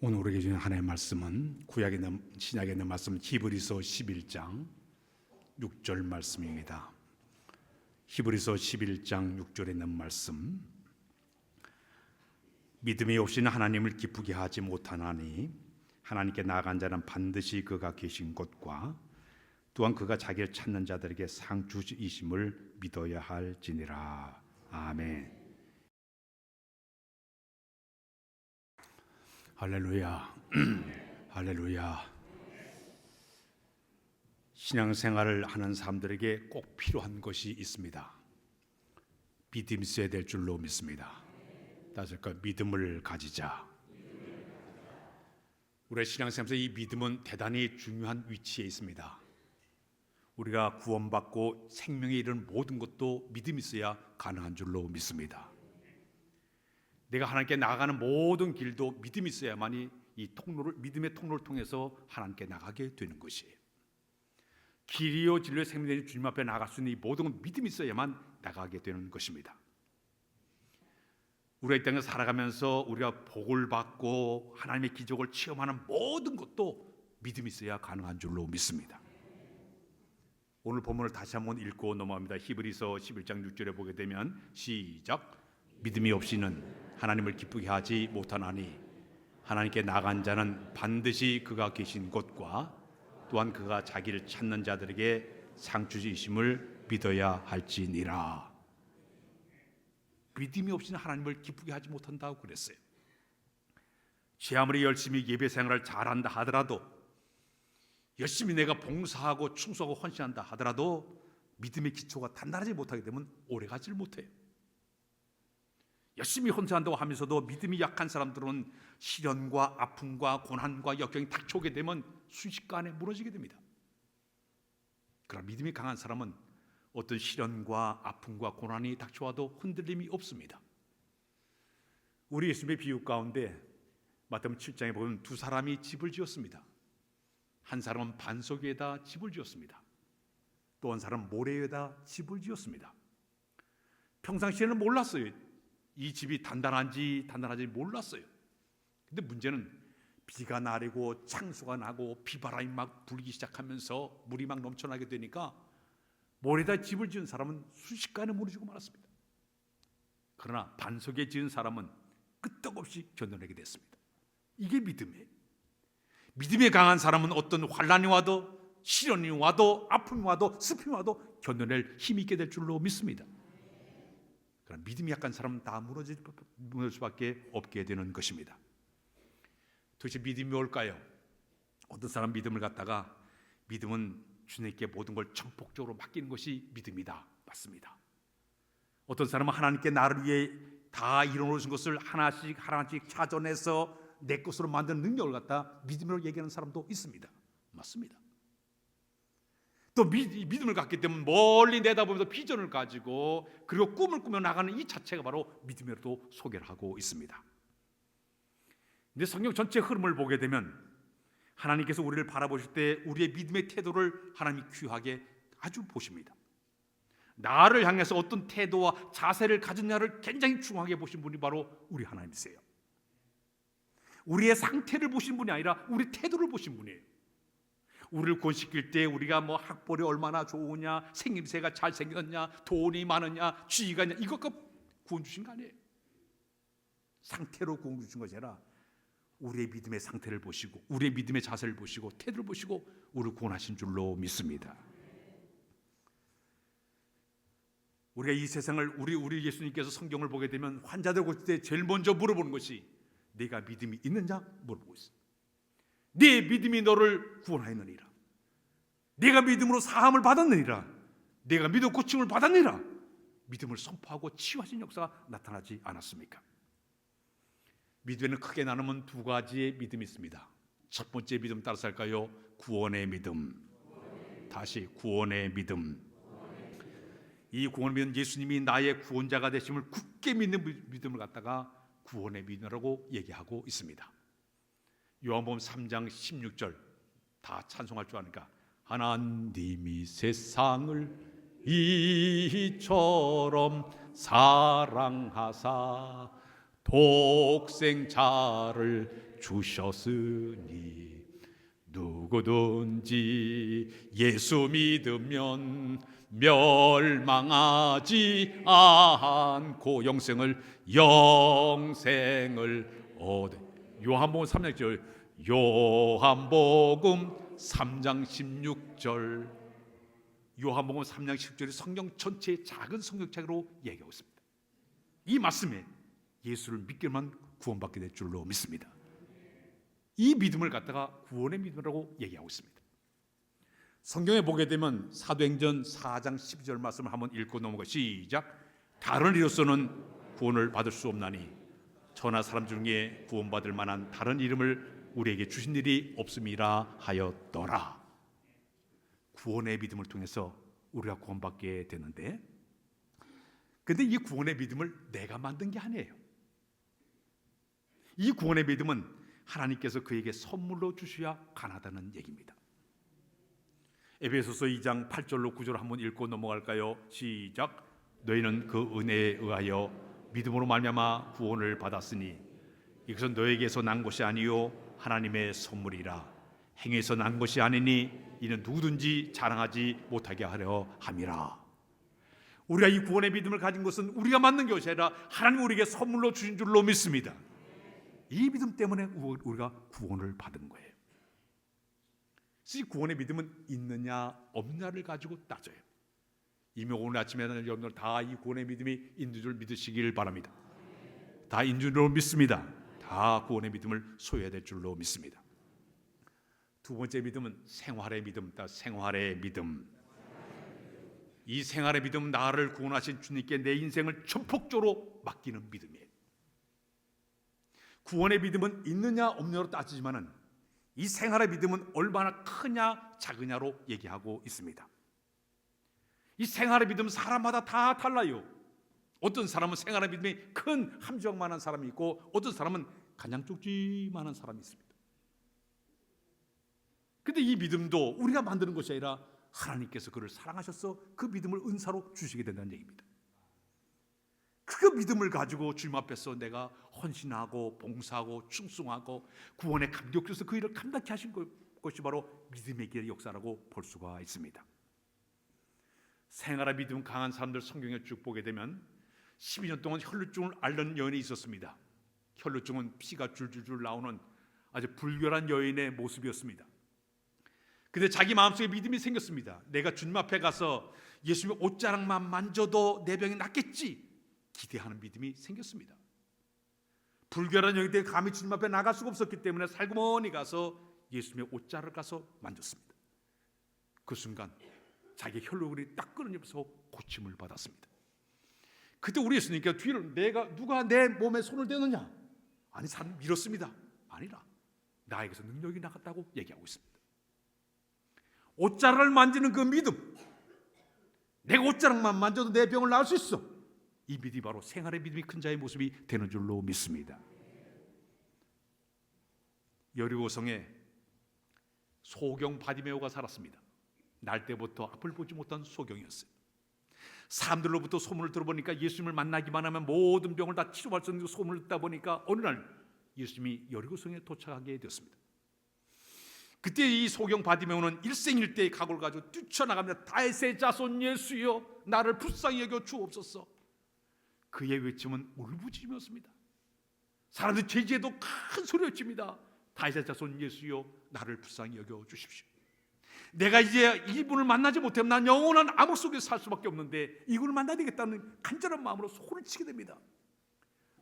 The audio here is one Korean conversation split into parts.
오늘 우리에게 주는 하나님의 말씀은 구약에 있는 신약에 있는 말씀 히브리서 11장 6절 말씀입니다. 히브리서 11장 6절에 있는 말씀, 믿음이 없이는 하나님을 기쁘게 하지 못하나니 하나님께 나아간 자는 반드시 그가 계신 곳과 또한 그가 자기를 찾는 자들에게 상 주이심을 믿어야 할지니라. 아멘. 할렐루야. 할렐루야. 신앙생활을 하는 사람들에게 꼭 필요한 것이 있습니다. 믿음이 있어야 될 줄로 믿습니다. 따라서 믿음을 가지자. 우리의 신앙생활에서 이 믿음은 대단히 중요한 위치에 있습니다. 우리가 구원받고 생명에 이르는 모든 것도 믿음이 있어야 가능한 줄로 믿습니다. 내가 하나님께 나아가는 모든 길도 믿음이 있어야만이 이 통로를, 믿음의 통로를 통해서 하나님께 나가게 되는 것이에요. 길이요 진리요 생명이 주님 앞에 나아갈 수 있는 이 모든 건 믿음이 있어야만 나가게 되는 것입니다. 우리가 이 땅에 살아가면서 우리가 복을 받고 하나님의 기적을 체험하는 모든 것도 믿음이 있어야 가능한 줄로 믿습니다. 오늘 본문을 다시 한번 읽고 넘어갑니다. 히브리서 11장 6절에 보게 되면 시작. 믿음이 없이는 하나님을 기쁘게 하지 못하나니 하나님께 나간 자는 반드시 그가 계신 곳과 또한 그가 자기를 찾는 자들에게 상 주이심을 믿어야 할지니라. 믿음이 없이는 하나님을 기쁘게 하지 못한다고 그랬어요. 제 아무리 열심히 예배 생활을 잘한다 하더라도, 열심히 내가 봉사하고 충성하고 헌신한다 하더라도 믿음의 기초가 단단하지 못하게 되면 오래가질 못해요. 열심히 헌신한다고 하면서도 믿음이 약한 사람들은 시련과 아픔과 고난과 역경이 닥쳐오게 되면 순식간에 무너지게 됩니다. 그러나 믿음이 강한 사람은 어떤 시련과 아픔과 고난이 닥쳐와도 흔들림이 없습니다. 우리 예수님의 비유 가운데 마태복음 7장에 보면 두 사람이 집을 지었습니다. 한 사람은 반석 위에다 집을 지었습니다. 또 한 사람은 모래 위에다 집을 지었습니다. 평상시에는 몰랐어요. 이 집이 단단한지 몰랐어요. 근데 문제는 비가 내리고 창수가 나고 비바람이 막 불기 시작하면서 물이 막 넘쳐나게 되니까 모래에다 집을 지은 사람은 순식간에 무너지고 말았습니다. 그러나 반석에 지은 사람은 끄떡없이 견뎌내게 됐습니다. 이게 믿음이에요. 믿음이 강한 사람은 어떤 환난이 와도 시련이 와도 아픔이 와도 슬픔이 와도 견뎌낼 힘이 있게 될 줄로 믿습니다. 그러나 믿음이 약한 사람은 다 무너질 수밖에 없게 되는 것입니다. 도대체 믿음이 뭘까요? 어떤 사람 믿음을 갖다가 믿음은 주님께 모든 걸 전폭적으로 맡기는 것이 믿음이다. 맞습니다. 어떤 사람은 하나님께 나를 위해 다 이뤄놓으신 것을 하나씩 찾아내서 내 것으로 만드는 능력을 갖다 믿음으로 얘기하는 사람도 있습니다. 맞습니다. 또 믿음을 갖기 때문에 멀리 내다보면서 비전을 가지고 그리고 꿈을 꾸며 나가는 이 자체가 바로 믿음으로도 소개를 하고 있습니다. 근데 성경 전체 흐름을 보게 되면 하나님께서 우리를 바라보실 때 우리의 믿음의 태도를 하나님이 귀하게 아주 보십니다. 나를 향해서 어떤 태도와 자세를 가졌냐를 굉장히 중요하게 보신 분이 바로 우리 하나님이세요. 우리의 상태를 보신 분이 아니라 우리 태도를 보신 분이에요. 우리를 구원시킬 때 우리가 뭐 학벌이 얼마나 좋으냐, 생김새가 잘생겼냐, 돈이 많으냐, 지위가 있냐, 이것과 구원 주신 거 아니에요. 상태로 구원 주신 것이 아니라 우리의 믿음의 상태를 보시고 우리의 믿음의 자세를 보시고 태도를 보시고 우리를 구원하신 줄로 믿습니다. 우리가 이 세상을 우리 예수님께서 성경을 보게 되면 환자들 고칠 때 제일 먼저 물어보는 것이 네가 믿음이 있느냐 물어보고 있어요. 네 믿음이 너를 구원하였느니라. 네가 믿음으로 사함을 받았느니라. 네가 믿어 고침을 받았느니라. 믿음을 선포하고 치유하신 역사가 나타나지 않았습니까? 믿음에는 크게 나누면 두 가지의 믿음이 있습니다. 첫 번째 믿음 따라서 할까요? 구원의 믿음. 다시 구원의 믿음. 이 구원의 믿음, 예수님이 나의 구원자가 되심을 굳게 믿는 믿음을 갖다가 구원의 믿음이라고 얘기하고 있습니다. 요한복음 3장 16절 다 찬송할 줄 아니까 하나님이 세상을 이처럼 사랑하사 독생자를 주셨으니 누구든지 예수 믿으면 멸망하지 않고 영생을 얻으. 요한복음 3장 1절, 요한복음 3장 16절. 요한복음 3장 10절이 성경 전체의 작은 성경책으로 얘기하고 있습니다. 이 말씀에 예수를 믿기만 구원받게 될 줄로 믿습니다. 이 믿음을 갖다가 구원의 믿음이라고 얘기하고 있습니다. 성경에 보게 되면 사도행전 4장 12절 말씀을 한번 읽고 넘어가. 시작. 다른 이로서는 구원을 받을 수 없나니 천하 사람 중에 구원받을 만한 다른 이름을 우리에게 주신 일이 없음이라 하였더라. 구원의 믿음을 통해서 우리가 구원받게 되는데, 근데 이 구원의 믿음을 내가 만든 게 아니에요. 이 구원의 믿음은 하나님께서 그에게 선물로 주셔야 가능하다는 얘기입니다. 에베소서 2장 8절로 9절 한번 읽고 넘어갈까요? 시작. 너희는 그 은혜에 의하여 믿음으로 말미암아 구원을 받았으니 이것은 너에게서 난 것이 아니요 하나님의 선물이라. 행위에서 난 것이 아니니 이는 누구든지 자랑하지 못하게 하려 함이라. 우리가 이 구원의 믿음을 가진 것은 우리가 만든 것이 아니라 하나님 우리에게 선물로 주신 줄로 믿습니다. 이 믿음 때문에 우리가 구원을 받은 거예요. 이 구원의 믿음은 있느냐 없느냐를 가지고 따져요. 이미 오늘 아침에는 여러분들 다 이 구원의 믿음이 있는 줄 믿으시길 바랍니다. 다 있는 줄로 믿습니다. 다 구원의 믿음을 소유해야 될 줄로 믿습니다. 두 번째 믿음은 생활의 믿음. 생활의 믿음. 이 생활의 믿음은 나를 구원하신 주님께 내 인생을 전폭적으로 맡기는 믿음이에요. 구원의 믿음은 있느냐 없느냐로 따지지만은 이 생활의 믿음은 얼마나 크냐 작으냐로 얘기하고 있습니다. 이 생활의 믿음은 사람마다 다 달라요. 어떤 사람은 생활의 믿음이 큰 함정만한 사람이 있고 어떤 사람은 그냥 쪽지만한 사람이 있습니다. 근데 이 믿음도 우리가 만드는 것이 아니라 하나님께서 그를 사랑하셔서 그 믿음을 은사로 주시게 된다는 얘기입니다. 그 믿음을 가지고 주님 앞에서 내가 헌신하고 봉사하고 충성하고 구원의 감격해서 그 일을 감당케 하신 것이 바로 믿음의 길의 역사라고 볼 수가 있습니다. 생활의 믿음 강한 사람들 성경에 쭉 보게 되면 12년 동안 혈루증을 앓는 여인이 있었습니다. 혈루증은 피가 줄줄줄 나오는 아주 불결한 여인의 모습이었습니다. 근데 자기 마음속에 믿음이 생겼습니다. 내가 주님 앞에 가서 예수님의 옷자락만 만져도 내 병이 낫겠지 기대하는 믿음이 생겼습니다. 불결한 여인들이 감히 주님 앞에 나갈 수가 없었기 때문에 살그머니 가서 예수님의 옷자락을 가서 만졌습니다. 그 순간 자기 혈루증이 딱 끊어지면서 고침을 받았습니다. 그때 우리 예수님께서 뒤를 누가 내 몸에 손을 대느냐? 아니 사람 밀었습니다. 아니라 나에게서 능력이 나갔다고 얘기하고 있습니다. 옷자락을 만지는 그 믿음, 내가 옷자락만 만져도 내 병을 나을 수 있어. 이 믿음이 바로 생활의 믿음이 큰 자의 모습이 되는 줄로 믿습니다. 여리고성에 소경 바디메오가 살았습니다. 날 때부터 앞을 보지 못한 소경이었어요. 사람들로부터 소문을 들어보니까 예수님을 만나기만 하면 모든 병을 다 치료할 수 있는 소문을 듣다 보니까 어느 날 예수님이 여리고성에 도착하게 되었습니다. 그때 이 소경 바디메오는 일생일대의 각오를 가지고 뛰쳐나갑니다. 다윗의 자손 예수여 나를 불쌍히 여겨 주옵소서. 그의 외침은 울부짖음이었습니다. 사람들이 제지에도 큰 소리를 칩니다. 다윗의 자손 예수여 나를 불쌍히 여겨 주십시오. 내가 이제 이분을 만나지 못하면 난 영원한 암흑 속에서 살 수밖에 없는데 이분을 만나야 되겠다는 간절한 마음으로 소리를 치게 됩니다.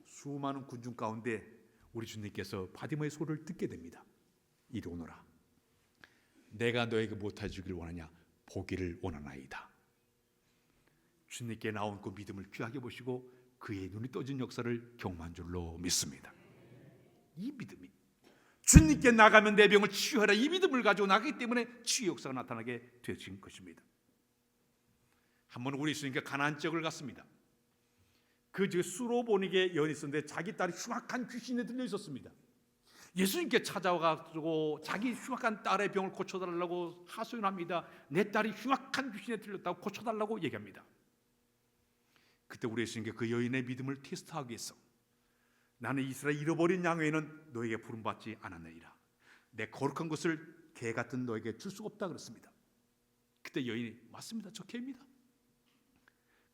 수많은 군중 가운데 우리 주님께서 바디메오의 소리를 듣게 됩니다. 이리 오너라. 내가 너에게 무엇을 주기를 원하냐? 보기를 원하나이다. 주님께 나온 그 믿음을 귀하게 보시고 그의 눈이 떠진 역사를 경험한 줄로 믿습니다. 이 믿음이 주님께 나가면 내 병을 치유하라, 이 믿음을 가지고 나가기 때문에 치유 역사가 나타나게 되신 것입니다. 한번 우리 예수님께 가나안 지역을 갔습니다. 그 지역 수로보닉의 여인이 있었는데 자기 딸이 흉악한 귀신에 들려 있었습니다. 예수님께 찾아와가지고 자기 흉악한 딸의 병을 고쳐달라고 하소연합니다. 내 딸이 흉악한 귀신에 들렸다고 고쳐달라고 얘기합니다. 그때 우리 예수님께 그 여인의 믿음을 테스트하기 위해서 나는 이스라엘 잃어버린 양 외에는 너에게 부름받지 않았느니라. 내 거룩한 것을 개 같은 너에게 줄 수가 없다 그랬습니다. 그때 여인이 맞습니다. 저 개입니다.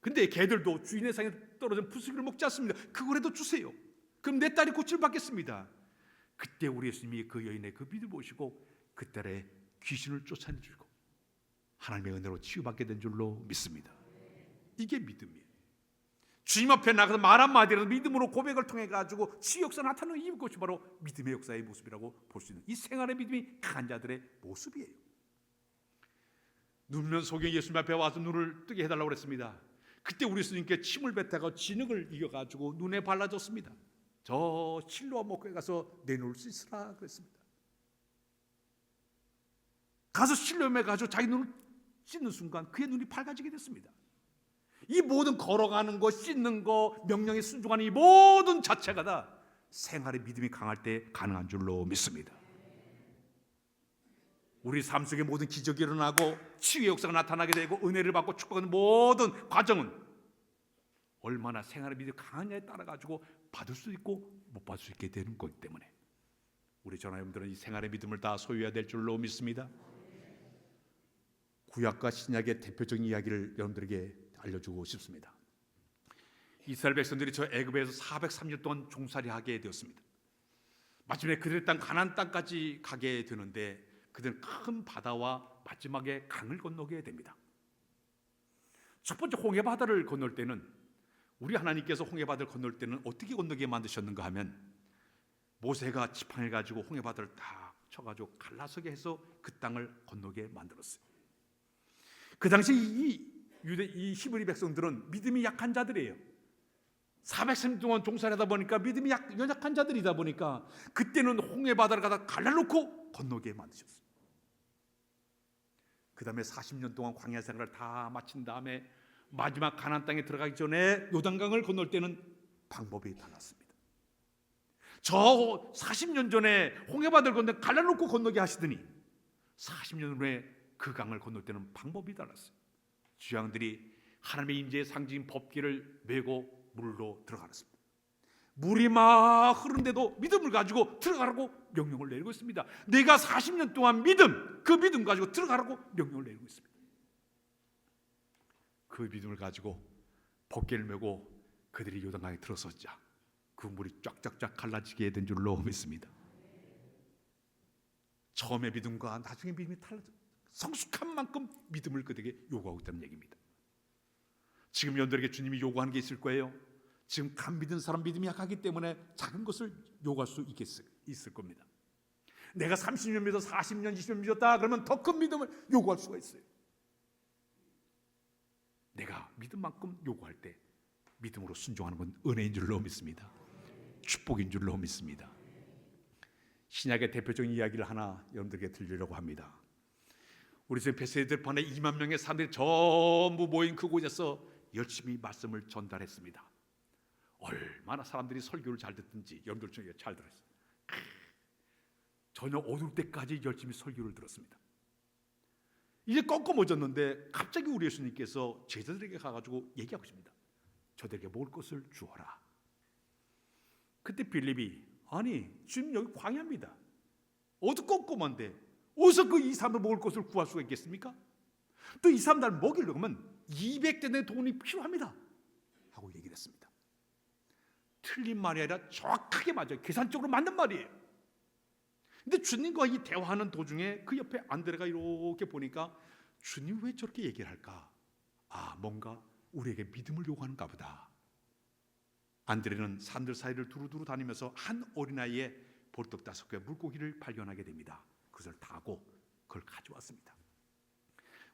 근데 개들도 주인의 상에 떨어진 부스기를 먹지 않습니다. 그거라도 주세요. 그럼 내 딸이 고침을 받겠습니다. 그때 우리 예수님이 그 여인의 그 믿음을 보시고 그 딸의 귀신을 쫓아내주고 하나님의 은혜로 치유받게 된 줄로 믿습니다. 이게 믿음이에요. 주님 앞에 나가서 말 한마디라도 믿음으로 고백을 통해 가지고 치유 역사 나타나는 이것이 바로 믿음의 역사의 모습이라고 볼 수 있는 이 생활의 믿음이 강한 자들의 모습이에요. 눈면 속에 예수님 앞에 와서 눈을 뜨게 해달라고 그랬습니다. 그때 우리 예수님께 침을 뱉다가 진흙을 이겨가지고 눈에 발라줬습니다. 저 실로암 목에 가서 내놓을 수 있으라 그랬습니다. 가서 실로암에 가서 자기 눈을 씻는 순간 그의 눈이 밝아지게 됐습니다. 이 모든 걸어가는 거, 씻는 거, 명령에 순종하는 이 모든 자체가 다 생활의 믿음이 강할 때 가능한 줄로 믿습니다. 우리 삶 속에 모든 기적이 일어나고 치유의 역사가 나타나게 되고 은혜를 받고 축복하는 모든 과정은 얼마나 생활의 믿음이 강하냐에 따라 가지고 받을 수 있고 못 받을 수 있게 되는 거기 때문에 우리 전하여러분들은 이 생활의 믿음을 다 소유해야 될 줄로 믿습니다. 구약과 신약의 대표적인 이야기를 여러분들에게 알려주고 싶습니다. 이스라엘 백성들이 저 애굽에서 430년 동안 종살이하게 되었습니다. 마침내 그들의 땅 가나안 땅까지 가게 되는데 그들은 큰 바다와 마지막에 강을 건너게 됩니다. 첫 번째 홍해바다를 건널 때는 우리 하나님께서 홍해바다를 건널 때는 어떻게 건너게 만드셨는가 하면 모세가 지팡이를 가지고 홍해바다를 딱 쳐가지고 갈라서게 해서 그 땅을 건너게 만들었어요. 그 당시 이 히브리 백성들은 믿음이 약한 자들이에요. 430년 동안 종살이하다 보니까 믿음이 연약한 자들이다 보니까 그때는 홍해바다를 갖다 갈라놓고 건너게 만드셨어요. 그 다음에 40년 동안 광야 생활을 다 마친 다음에 마지막 가나안 땅에 들어가기 전에 요단강을 건널 때는 방법이 달랐습니다. 저 40년 전에 홍해바다를 건너 갈라놓고 건너게 하시더니 40년 후에 그 강을 건널 때는 방법이 달랐어요. 주양들이 하나님의 임재의 상징인 법궤를 메고 물로 들어가렸습니다. 물이 막 흐르는데도 믿음을 가지고 들어가라고 명령을 내리고 있습니다. 내가 40년 동안 그 믿음 가지고 들어가라고 명령을 내리고 있습니다. 그 믿음을 가지고 법궤를 메고 그들이 요단강에 들어섰자 그 물이 쫙쫙쫙 갈라지게 된 줄로 믿습니다. 처음의 믿음과 나중에 믿음이 달라져 성숙한 만큼 믿음을 그들에게 요구하고 있다는 얘기입니다. 지금 여러분들에게 주님이 요구하는 게 있을 거예요. 지금 간 믿은 사람 믿음이 약하기 때문에 작은 것을 요구할 수 있을 겁니다. 내가 30년 믿어 40년 20년 믿었다 그러면 더 큰 믿음을 요구할 수가 있어요. 내가 믿은 만큼 요구할 때 믿음으로 순종하는 건 은혜인 줄로 믿습니다. 축복인 줄로 믿습니다. 신약의 대표적인 이야기를 하나 여러분들에게 들리려고 합니다. 우리 지금 베세들판에 2만 명의 사람들이 전부 모인 그곳에서 열심히 말씀을 전달했습니다. 얼마나 사람들이 설교를 잘 듣든지 여러분들 중에 잘 들었어요. 저녁 어두울 때까지 열심히 설교를 들었습니다. 이제 껌껌해졌는데 갑자기 우리 예수님께서 제자들에게 가가지고 얘기하고 있습니다. 저들에게 먹을 것을 주어라. 그때 빌립이 아니 지금 여기 광야입니다. 어두컴컴한데 어디서 그 이 사람들 먹을 것을 구할 수가 있겠습니까? 또 이 사람들 먹이려고 하면 200대의 돈이 필요합니다 하고 얘기를 했습니다. 틀린 말이 아니라 정확하게 맞아요. 계산적으로 맞는 말이에요. 근데 주님과 이 대화하는 도중에 그 옆에 안드레가 이렇게 보니까 주님 왜 저렇게 얘기를 할까? 뭔가 우리에게 믿음을 요구하는가 보다. 안드레는 산들 사이를 두루두루 다니면서 한 어린아이의 볼떡 5개 물고기를 발견하게 됩니다. 그것을 타고 그걸 가져왔습니다.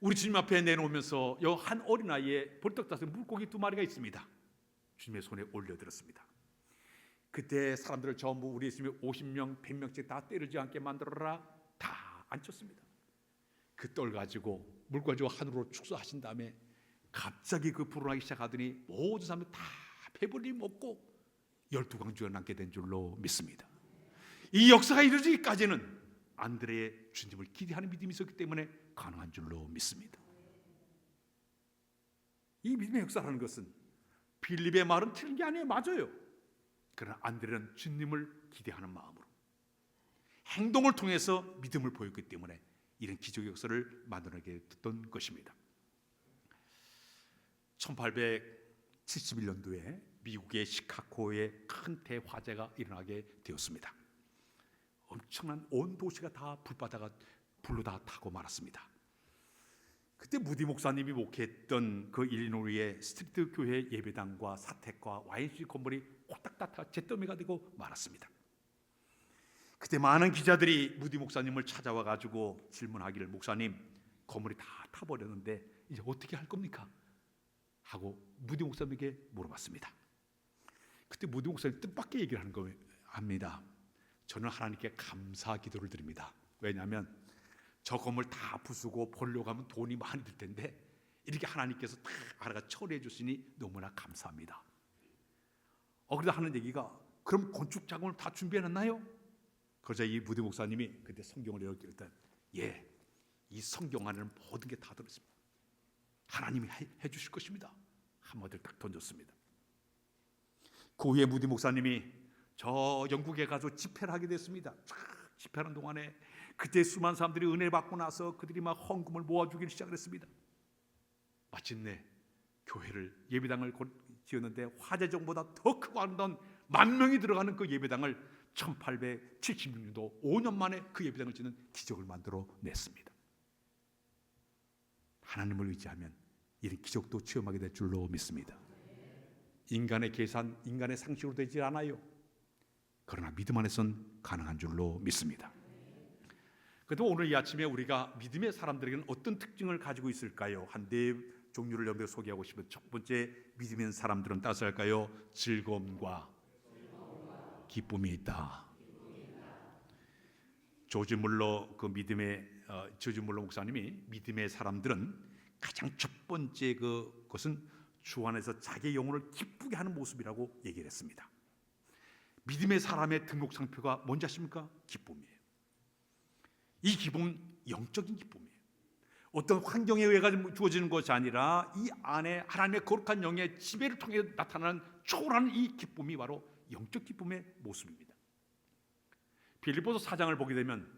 우리 주님 앞에 내놓으면서 이 한 어린아이의 볼떡 5개 물고기 2마리가 있습니다. 주님의 손에 올려드렸습니다. 그때 사람들을 전부 우리 예수님이 50명 100명씩 다 때리지 않게 만들어라 다 앉혔습니다. 그 떡을 가지고 물 가지고 하늘로 축소하신 다음에 갑자기 그 불어나기 시작하더니 모든 사람들 다 배불리 먹고 12광주가 남게 된 줄로 믿습니다. 이 역사가 이루어지기까지는 안드레의 주님을 기대하는 믿음이 있었기 때문에 가능한 줄로 믿습니다. 이 믿음의 역사라는 것은 빌립의 말은 틀린 게 아니에요. 맞아요. 그러나 안드레는 주님을 기대하는 마음으로 행동을 통해서 믿음을 보였기 때문에 이런 기적의 역사를 만들어내게 됐던 것입니다. 1871년도에 미국의 시카고에 큰 대화재가 일어나게 되었습니다. 엄청난 온 도시가 다 불로 다 타고 말았습니다. 그때 무디 목사님이 목회했던 그 일리노이의 스트리트 교회 예배당과 사택과 YMCA 건물이 홀딱 잿더미가 되고 말았습니다. 그때 많은 기자들이 무디 목사님을 찾아와 가지고 질문하기를, 목사님, 건물이 다 타버렸는데 이제 어떻게 할 겁니까? 하고 무디 목사님에게 물어봤습니다. 그때 무디 목사님 뜻밖의 얘기를 하는 겁니다. 저는 하나님께 감사 기도를 드립니다. 왜냐하면 저 건물 다 부수고 보려고 하면 돈이 많이 들 텐데 이렇게 하나님께서 다 알아가 처리해 주시니 너무나 감사합니다. 그러다 하는 얘기가, 그럼 건축 자금을 다 준비해놨나요? 그러자 이 무디 목사님이 그때 성경을 읽었을 때, 이 성경 안에는 모든 게 다 들어있습니다. 하나님이 해주실 것입니다. 한마디를 딱 던졌습니다. 그 후에 무디 목사님이 저 영국에 가서 집회를 하게 됐습니다. 집회하는 동안에 그때 수많은 사람들이 은혜 받고 나서 그들이 막 헌금을 모아주기 시작을 했습니다. 마침내 교회를, 예배당을 지었는데 화재정보다 더 크고 아름다운 10,000명이 들어가는 그 예배당을 1876년도 5년 만에 그 예배당을 짓는 기적을 만들어 냈습니다. 하나님을 의지하면 이런 기적도 체험하게 될 줄로 믿습니다. 인간의 계산, 인간의 상식으로 되지 않아요. 그러나 믿음 안에선 가능한 줄로 믿습니다. 그래도 오늘 이 아침에 우리가 믿음의 사람들에게는 어떤 특징을 가지고 있을까요? 한 네 종류를 여러분들 소개하고 싶은 첫 번째, 믿음의 사람들은 따스할까요? 즐거움과 기쁨이 있다. 조지 물러 목사님이 믿음의 사람들은 가장 첫 번째 그것은 주 안에서 자기의 영혼을 기쁘게 하는 모습이라고 얘기를 했습니다. 믿음의 사람의 등록 상표가 뭔지 아십니까? 기쁨이에요. 이 기쁨은 영적인 기쁨이에요. 어떤 환경에 의해 주어지는 것이 아니라 이 안에 하나님의 거룩한 영의 지배를 통해 나타나는 초월한 이 기쁨이 바로 영적 기쁨의 모습입니다. 빌립보서 4장을 보게 되면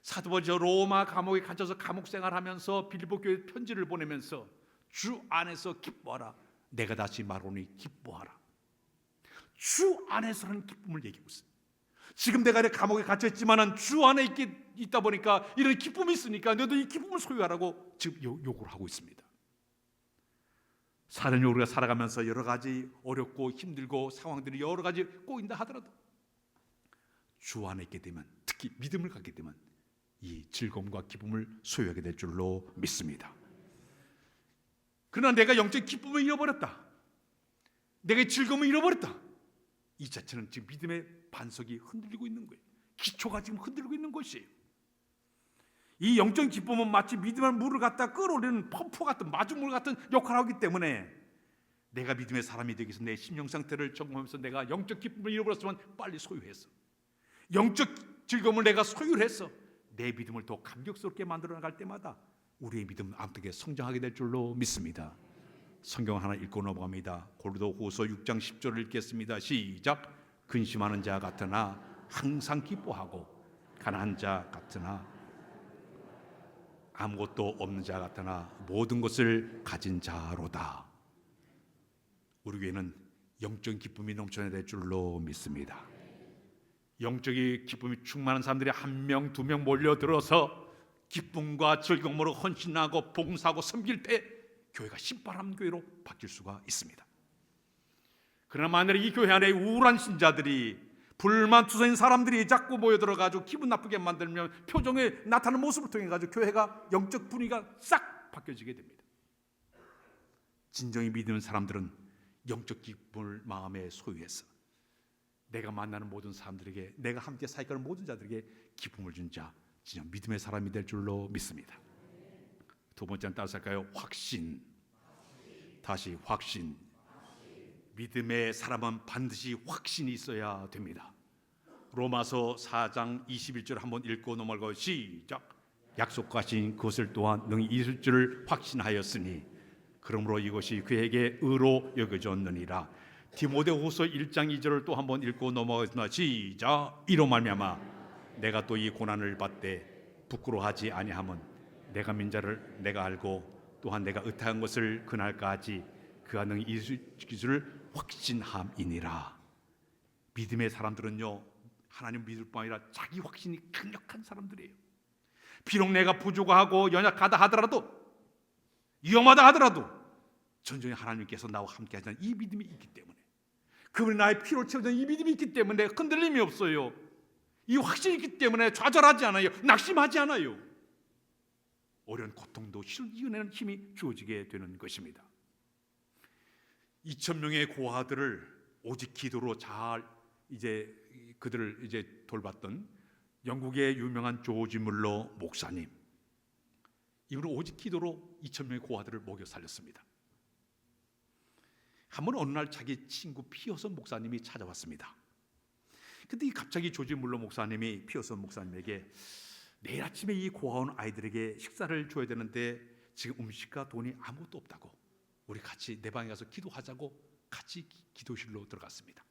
사도 바울이 로마 감옥에 갇혀서 감옥 생활하면서 빌립보 교회에 편지를 보내면서 주 안에서 기뻐하라. 내가 다시 말하노니 기뻐하라. 주 안에서는 기쁨을 얘기하고 있어요. 지금 내가 감옥에 갇혀있지만 주 안에 있다 보니까 이런 기쁨이 있으니까 너도 이 기쁨을 소유하라고 지금 요구를 하고 있습니다. 사는 우리가 살아가면서 여러 가지 어렵고 힘들고 상황들이 여러 가지 꼬인다 하더라도 주 안에 있게 되면, 특히 믿음을 갖게 되면 이 즐거움과 기쁨을 소유하게 될 줄로 믿습니다. 그러나 내가 영적 기쁨을 잃어버렸다, 내가 즐거움을 잃어버렸다, 이 자체는 지금 믿음의 반석이 흔들리고 있는 거예요. 기초가 지금 흔들리고 있는 것이에요. 이 영적 기쁨은 마치 믿음의 물을 갖다 끌어올리는 펌프 같은, 마중물 같은 역할을 하기 때문에 내가 믿음의 사람이 되기 위해서 내 심령 상태를 점검하면서 내가 영적 기쁨을 잃어버렸으면 빨리 소유했어. 영적 즐거움을 내가 소유를 해서 내 믿음을 더 감격스럽게 만들어 나갈 때마다 우리의 믿음은 암흑에 성장하게 될 줄로 믿습니다. 성경 하나 읽고 넘어갑니다. 고린도후서 6장 10절을 읽겠습니다. 시작. 근심하는 자 같으나 항상 기뻐하고, 가난한 자 같으나 아무것도 없는 자 같으나 모든 것을 가진 자로다. 우리 교회는 영적 기쁨이 넘쳐나야 될 줄로 믿습니다. 영적인 기쁨이 충만한 사람들이 1명, 2명 몰려들어서 기쁨과 즐거움으로 헌신하고 봉사하고 섬길 때 교회가 신바람 교회로 바뀔 수가 있습니다. 그러나 만약에 이 교회 안에 우울한 신자들이, 불만투성인 사람들이 자꾸 모여들어가지고 기분 나쁘게 만들면 표정에 나타나는 모습을 통해 가지고 교회가 영적 분위기가 싹 바뀌어지게 됩니다. 진정히 믿는 사람들은 영적 기쁨을 마음에 소유해서 내가 만나는 모든 사람들에게, 내가 함께 사역하는 모든 자들에게 기쁨을 준 자, 진정 믿음의 사람이 될 줄로 믿습니다. 두 번째는 따라할까요? 확신. 다시 확신. 믿음의 사람은 반드시 확신이 있어야 됩니다. 로마서 4장 21절 한번 읽고 넘어가고 시작. 약속하신 그것을 또한 능히 이룰 줄을 확신하였으니 그러므로 이것이 그에게 의로 여겨졌느니라. 디모데후서 1장 2절을 또 한번 읽고 넘어가겠습니다. 시작. 이로 말미암아 내가 또 이 고난을 받되 부끄러워하지 아니함은 내가 민자를 내가 알고 또한 내가 의탁한 것을 그날까지 그가 능히 이루기를 확신함이니라. 믿음의 사람들은요, 하나님 믿을 뿐 아니라 자기 확신이 강력한 사람들이에요. 비록 내가 부족하고 연약하다 하더라도, 위험하다 하더라도 전전히 하나님께서 나와 함께 하시는 이 믿음이 있기 때문에, 그분이 나의 피로 채워준 이 믿음이 있기 때문에 흔들림이 없어요. 이 확신이 있기 때문에 좌절하지 않아요. 낙심하지 않아요. 어려운 고통도 이겨내는 힘이 주어지게 되는 것입니다. 2,000명의 고아들을 오직 기도로 잘 그들을 돌봤던 영국의 유명한 조지 물러 목사님, 이분은 오직 기도로 2,000명의 고아들을 먹여 살렸습니다. 한번 어느 날 자기 친구 피어선 목사님이 찾아왔습니다. 근데 갑자기 조지 물러 목사님이 피어선 목사님에게 내일 아침에 이 고아원 아이들에게 식사를 줘야 되는데 지금 음식과 돈이 아무것도 없다고, 우리 같이 내 방에 가서 기도하자고 같이 기도실로 들어갔습니다.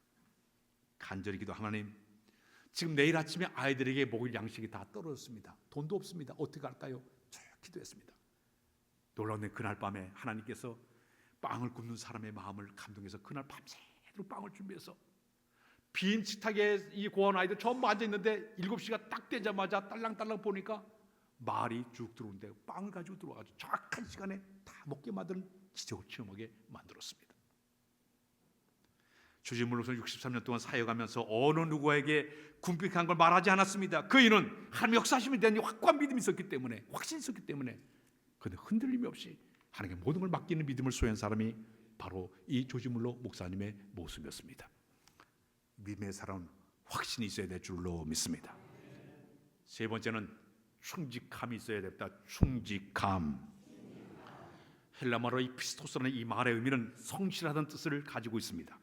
간절히 기도, 하나님, 지금 내일 아침에 아이들에게 먹을 양식이 다 떨어졌습니다. 돈도 없습니다. 어떻게 할까요? 쭉 기도했습니다. 놀라운 그날 밤에 하나님께서 빵을 굽는 사람의 마음을 감동해서 그날 밤새도록 빵을 준비해서 빈 식탁에 이 고아원 아이들 전부 앉아있는데 7시가 딱 되자마자 딸랑딸랑 보니까 말이 쭉 들어오는데 빵을 가지고 들어와가지고 정확한 시간에 다 먹게 만드는 기적을 체험하게 만들었습니다. 조지 물러서 63년 동안 사역하면서 어느 누구에게 궁핍한 걸 말하지 않았습니다. 그이는 하나님의 역사심에 대한 확고한 믿음이 있었기 때문에, 확신이 있었기 때문에, 그런데 흔들림이 없이 하나님께 모든 걸 맡기는 믿음을 소유한 사람이 바로 이 조지 물러 목사님의 모습이었습니다. 믿음의 사람은 확신이 있어야 될 줄로 믿습니다. 세 번째는 충직함이 있어야 됩니다. 충직함. 헬라말로 이 피스토스라는 이 말의 의미는 성실하다는 뜻을 가지고 있습니다.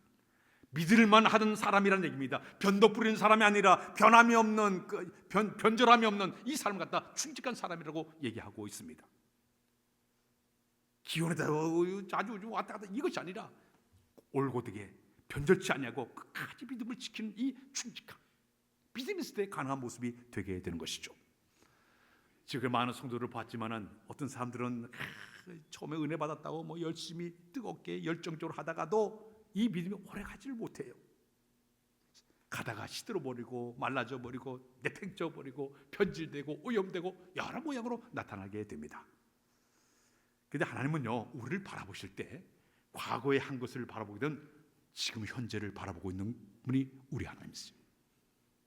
믿을만 하던 사람이라는 얘기입니다. 변덕 부리는 사람이 아니라 변함이 없는, 변절함이 없는 이 사람 갖다 충직한 사람이라고 얘기하고 있습니다. 기온에다 자주 왔다 갔다 이것이 아니라 올곧게 변절치 않냐고 끝까지 믿음을 지키는 이 충직함, 믿음이 있을 때 가능한 모습이 되게 되는 것이죠. 지금 많은 성도를 봤지만은 어떤 사람들은 처음에 은혜 받았다고 뭐 열심히 뜨겁게 열정적으로 하다가도 이 믿음이 오래 가지를 못해요. 가다가 시들어 버리고 말라져 버리고 내팽쳐 버리고 변질되고 오염되고 여러 모양으로 나타나게 됩니다. 그런데 하나님은요, 우리를 바라보실 때 과거에 한 것을 바라보기든 지금 현재를 바라보고 있는 분이 우리 하나님이세요.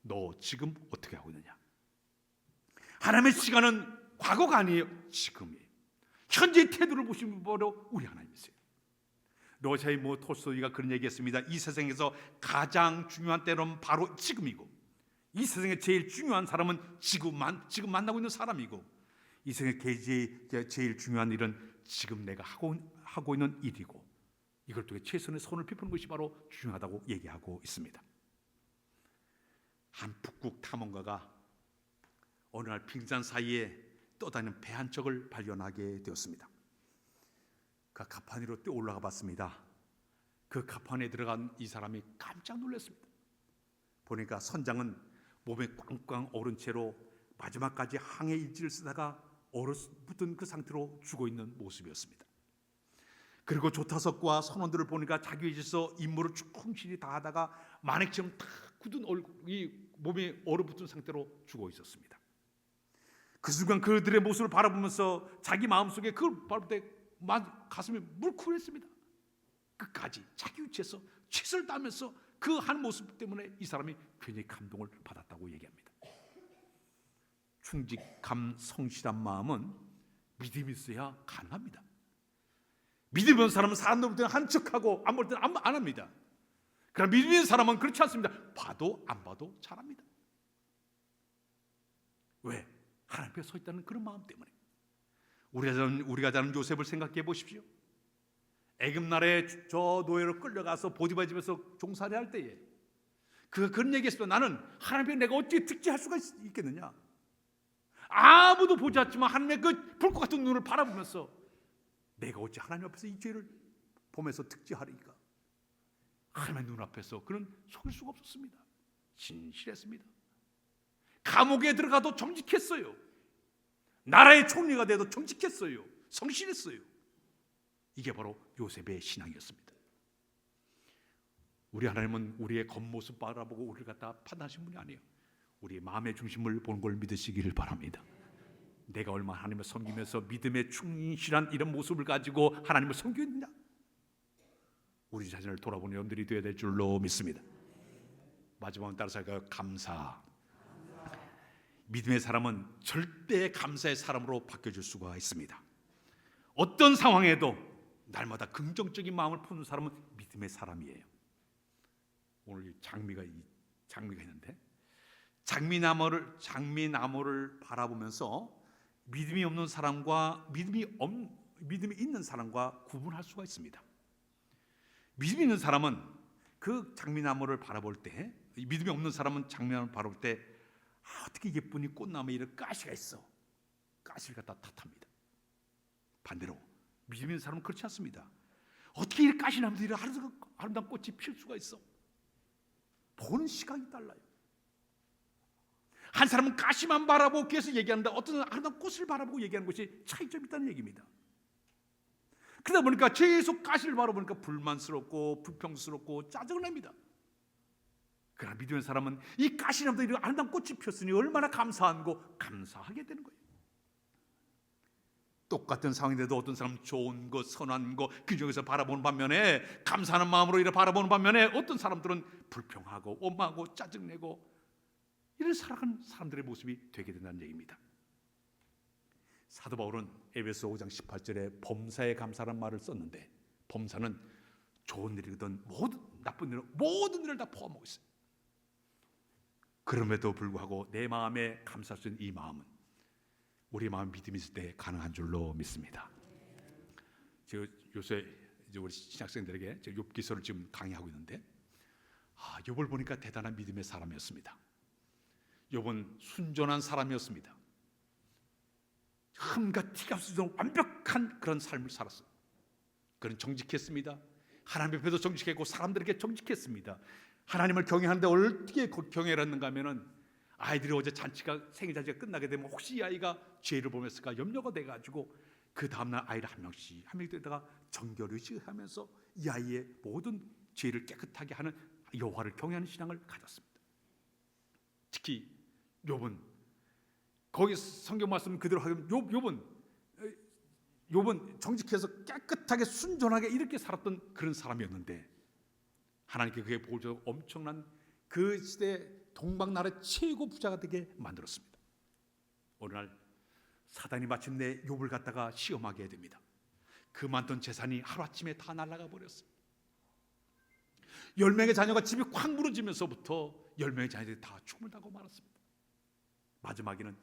너 지금 어떻게 하고 있느냐? 하나님의 시간은 과거가 아니에요. 지금이에요. 현재의 태도를 보시는 분 바로 우리 하나님이세요. 러시아의 톨스토이가 그런 얘기했습니다. 이 세상에서 가장 중요한 때는 바로 지금이고, 이 세상에 제일 중요한 사람은 지금 만나고 있는 사람이고, 이 세상에 제일 중요한 일은 지금 내가 하고 있는 일이고, 이걸 통해 최선의 손을 베푸는 것이 바로 중요하다고 얘기하고 있습니다. 한 북극 탐험가가 어느 날 빙산 사이에 떠다니는 배 한 척을 발견하게 되었습니다. 그 갑판 위로 뛰어 올라가 봤습니다. 그 갑판에 들어간 이 사람이 깜짝 놀랐습니다. 보니까 선장은 몸에 꽝꽝 얼은 채로 마지막까지 항해 일지를 쓰다가 얼어붙은 그 상태로 죽어 있는 모습이었습니다. 그리고 조타석과 선원들을 보니까 자기 위에서 임무를 충실히 다하다가 만행처럼 다 굳은 얼굴이 몸에 얼어붙은 상태로 죽어 있었습니다. 그 순간 그들의 모습을 바라보면서 자기 마음속에 그걸 바라볼 때 가슴이 물컹했습니다. 끝까지 자기 위치에서 최선을 다하면서 그 한 모습 때문에 이 사람이 굉장히 감동을 받았다고 얘기합니다. 충직함, 성실한 마음은 믿음이 있어야 가능합니다. 믿음 있는 사람은 사람들 볼 때는 한 척하고 안 볼 때는 안 합니다. 그러나 믿음 있는 사람은 그렇지 않습니다. 봐도 안 봐도 잘합니다. 왜? 하나님 앞에 서 있다는 그런 마음 때문에. 우리가 자는 요셉을 생각해 보십시오. 애굽나라에 저 노예로 끌려가서 보디발 집에서 종살이 할 때에 그런 얘기했습니다. 나는 하나님 앞에 내가 어떻게 득지할 수가 있겠느냐. 아무도 보지 않지만 하나님의 그 불꽃 같은 눈을 바라보면서 내가 어찌 하나님 앞에서 이 죄를 보면서 득지하리까. 하나님의 눈앞에서 그는 속일 수가 없었습니다. 진실했습니다. 감옥에 들어가도 정직했어요. 나라의 총리가 돼도 정직했어요. 성실했어요. 이게 바로 요셉의 신앙이었습니다. 우리 하나님은 우리의 겉모습 바라보고 우리를 갖다 판단하신 분이 아니에요. 우리의 마음의 중심을 보는 걸 믿으시기를 바랍니다. 내가 얼마나 하나님을 섬기면서 믿음에 충실한 이런 모습을 가지고 하나님을 섬기고 있느냐, 우리 자신을 돌아보는 여러분들이 되어야 될 줄로 믿습니다. 마지막으로 따라서 감사. 믿음의 사람은 절대 감사의 사람으로 바뀌어질 수가 있습니다. 어떤 상황에도 날마다 긍정적인 마음을 품는 사람은 믿음의 사람이에요. 오늘 장미가 있는데 장미나무를 바라보면서 믿음이 없는 사람과 믿음이 있는 사람과 구분할 수가 있습니다. 믿음이 있는 사람은 그 장미나무를 바라볼 때, 믿음이 없는 사람은 장미나무를 바라볼 때 어떻게 예쁜이 꽃나무에 이런 가시가 있어, 가시를 갖다 탓합니다. 반대로 믿음이 있는 사람은 그렇지 않습니다. 어떻게 이렇게 가시나무들이 이런 아름다운 꽃이 필 수가 있어? 보는 시각이 달라요. 한 사람은 가시만 바라보고 계속 얘기하는데 어떤 사람은 아름다운 꽃을 바라보고 얘기하는 것이 차이점이 있다는 얘기입니다. 그러다 보니까 계속 가시를 바라보니까 불만스럽고 불평스럽고 짜증을 냅니다. 그러나 믿음의 사람은 이 가시나무들이 이런 아름다운 꽃이 폈으니 얼마나 감사하게 되는 거예요. 똑같은 상황인데도 어떤 사람은 좋은 것, 선한 것 그 중에서 바라보는 반면에, 감사하는 마음으로 이렇게 바라보는 반면에, 어떤 사람들은 불평하고 원망하고 짜증내고 이런 살아가는 사람들의 모습이 되게 된다는 얘기입니다. 사도 바울은 에베소 5장 18절에 범사에 감사라는 말을 썼는데, 범사는 좋은 일이든 나쁜 일이든 모든 일을 다 포함하고 있어요. 그럼에도 불구하고 내 마음에 감사할 수 있는 이 마음은 우리 마음 믿음이 있을 때 가능한 줄로 믿습니다. 제가 요새 우리 신학생들에게 욥기서를 지금 강의하고 있는데, 욥을 보니까 대단한 믿음의 사람이었습니다. 욥은 순전한 사람이었습니다. 흠과 티가 없을 정도로 완벽한 그런 삶을 살았어요. 그는 정직했습니다. 하나님 앞에도 정직했고 사람들에게 정직했습니다. 하나님을 경외하는데 어떻게 경외를 했는가 하면은, 아이들이 어제 생일 잔치가 끝나게 되면 혹시 이 아이가 죄를 범했을까 염려가 돼가지고 그 다음날 아이를 한 명씩 데다가 정결의식하면서 이 아이의 모든 죄를 깨끗하게 하는 여호와를 경외하는 신앙을 가졌습니다. 특히 욥은, 거기 성경 말씀 그대로 하면 욥은 정직해서 깨끗하게 순전하게 이렇게 살았던 그런 사람이었는데, 하나님께 그게 보여줘 엄청난 그 시대 동방나라의 최고 부자가 되게 만들었습니다. 어느 날 사단이 마침내 욥을 갖다가 시험하게 됩니다. 그 많던 재산이 하루아침에 다 날아가 버렸습니다. 10명의 자녀가 집이 콱 무너지면서부터 10명의 자녀들이 다 죽음을 당하고 말았습니다. 마지막에는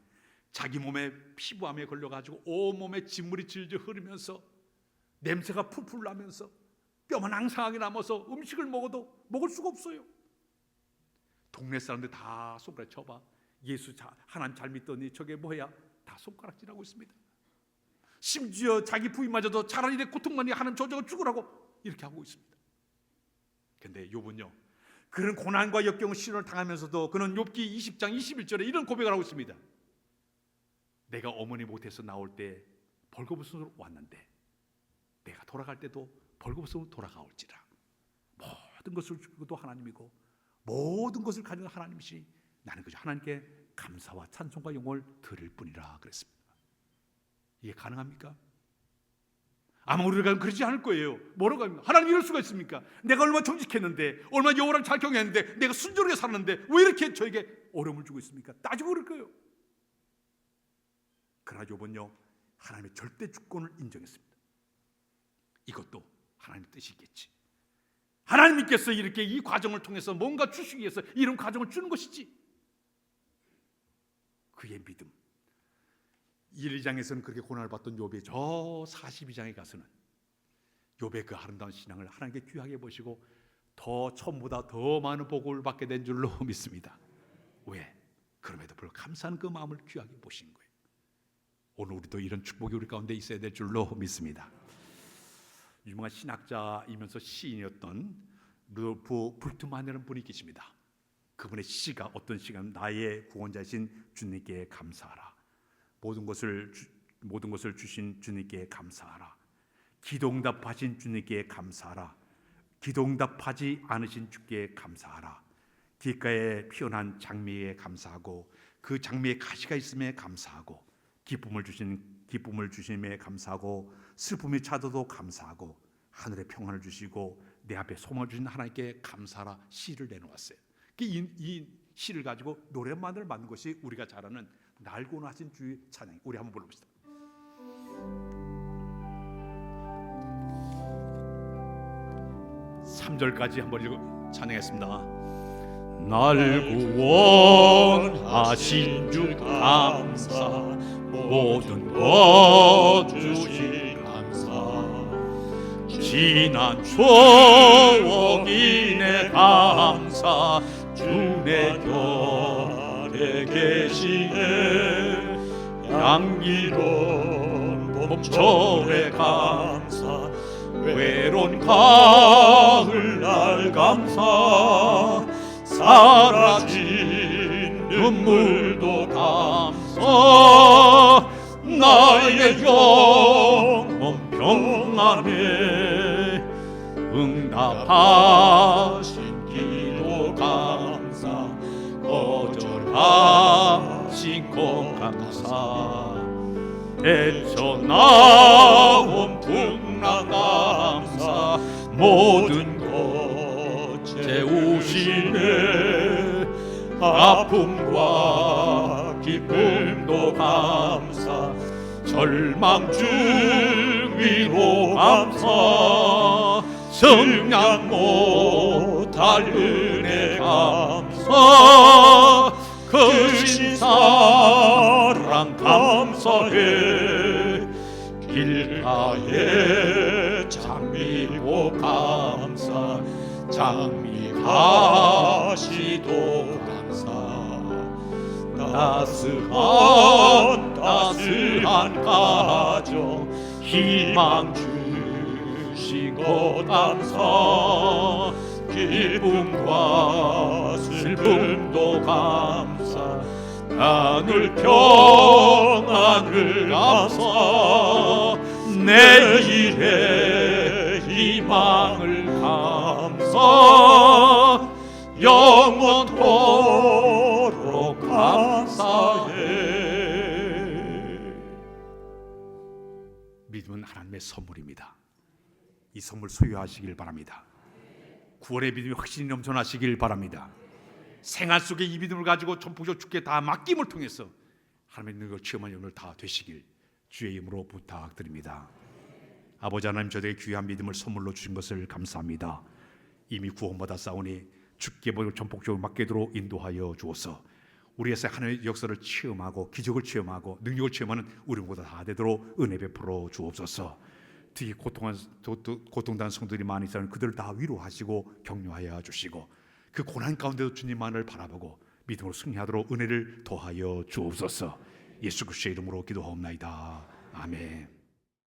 자기 몸에 피부암에 걸려가지고 온몸에 진물이 질질 흐르면서 냄새가 풀풀 나면서 뼈만 앙상하게 남아서 음식을 먹어도 먹을 수가 없어요. 동네 사람들 다 손가락 쳐봐. 하나님 잘 믿더니 저게 뭐야? 다 손가락질하고 있습니다. 심지어 자기 부인마저도 차라리 내 고통만이 하나님 저저거 죽으라고 이렇게 하고 있습니다. 그런데 욥은요, 그런 고난과 역경을 시련을 당하면서도 그는 욥기 20장 21절에 이런 고백을 하고 있습니다. 내가 어머니 못해서 나올 때 벌거벗음으로 왔는데 내가 돌아갈 때도 벌거벗음으로 돌아가올지라. 모든 것을 주고도 하나님이고 모든 것을 가진 하나님이시니 나는 그저 하나님께 감사와 찬송과 영광을 드릴 뿐이라 그랬습니다. 이게 가능합니까? 아마 우리가 그러지 않을 거예요. 뭐라고 합니까? 하나님 이럴 수가 있습니까? 내가 얼마나 정직했는데, 얼마나 여호와를 잘 경외했는데, 내가 순전하게 살았는데 왜 이렇게 저에게 어려움을 주고 있습니까? 따지고 그럴 거예요. 그러나 욥은요, 하나님의 절대 주권을 인정했습니다. 이것도 하나님의 뜻이겠지. 하나님께서 이렇게 이 과정을 통해서 뭔가 주시기 위해서 이런 과정을 주는 것이지. 그의 믿음. 1장에서는 그렇게 고난을 받던 욥이 저 42장에 가서는 욥의 그 아름다운 신앙을 하나님께 귀하게 보시고 더 처음보다 더 많은 복을 받게 된 줄로 믿습니다. 왜? 그럼에도 불구하고 감사하는 그 마음을 귀하게 보신 거예요. 오늘 우리도 이런 축복이 우리 가운데 있어야 될 줄로 믿습니다. 유명한 신학자이면서 시인이었던 루돌프 불트만이라는 분이 계십니다. 그분의 시가 어떤 시가 나의 구원자이신 주님께 감사하라. 모든 것을 주신 주님께 감사하라. 기도응답하신 주님께 감사하라. 기도응답하지 않으신 주께 감사하라. 길가에 피어난 장미에 감사하고 그 장미에 가시가 있음에 감사하고 기쁨을 주심에 감사하고 슬픔이 찾아도 감사하고 하늘의 평안을 주시고 내 앞에 소망을 주신 하나님께 감사하라 시를 내놓았어요. 이 시를 가지고 노래만을 만든 것이 우리가 잘 아는 날고 하신 주의 찬양. 우리 한번 불러봅시다. 삼 절까지 한번 읽어 찬양했습니다. 날 구원하신 주 감사, 모든 것 주신 감사, 지난 추억이 내 감사, 주내 곁에 계시네. 향기로운 봄철에 감사, 외로운 가을날 감사, 사라진 눈물도 감사, 나의 영혼 평안에 응답하신 기도 감사, 거절하신 것 감사, 헤쳐나온 풍랑 감사, 모든 것 채우시네. 아픔과 기쁨도 감사, 절망 중 위로 감사, 성량 못할 은혜 감사, 크신 사랑 감사해. 길가에 장미도 감사, 장미 가시도 감사, 따스한 가정 희망 주신 것 감사, 기쁨과 슬픔도 감사, 하늘 평안을 감사, 내일의 희망을 감사, 영원토록 감사해. 믿음은 하나님의 선물입니다. 이 선물 소유하시길 바랍니다. 구원의 믿음이 확신이 넘쳐나시길 바랍니다. 생활 속에 이 믿음을 가지고 전폭적 주께 다 맡김을 통해서 하나님의 능력을 체험하는 여러분들 다 되시길 주의 이름으로 부탁드립니다. 아버지 하나님, 저에게 귀한 믿음을 선물로 주신 것을 감사합니다. 이미 구원받아 싸우니 주께 전폭적으로 맡기도록 인도하여 주옵소서. 우리에서 하나님의 역사를 체험하고 기적을 체험하고 능력을 체험하는 우리 모두 다 되도록 은혜 베풀어 주옵소서. 특히 고통당한 성도들이 많이 있다면 그들을 다 위로하시고 격려하여 주시고, 그 고난 가운데도 주님만을 바라보고 믿음으로 승리하도록 은혜를 더하여 주옵소서. 예수 그리스도의 이름으로 기도하옵나이다. 아멘.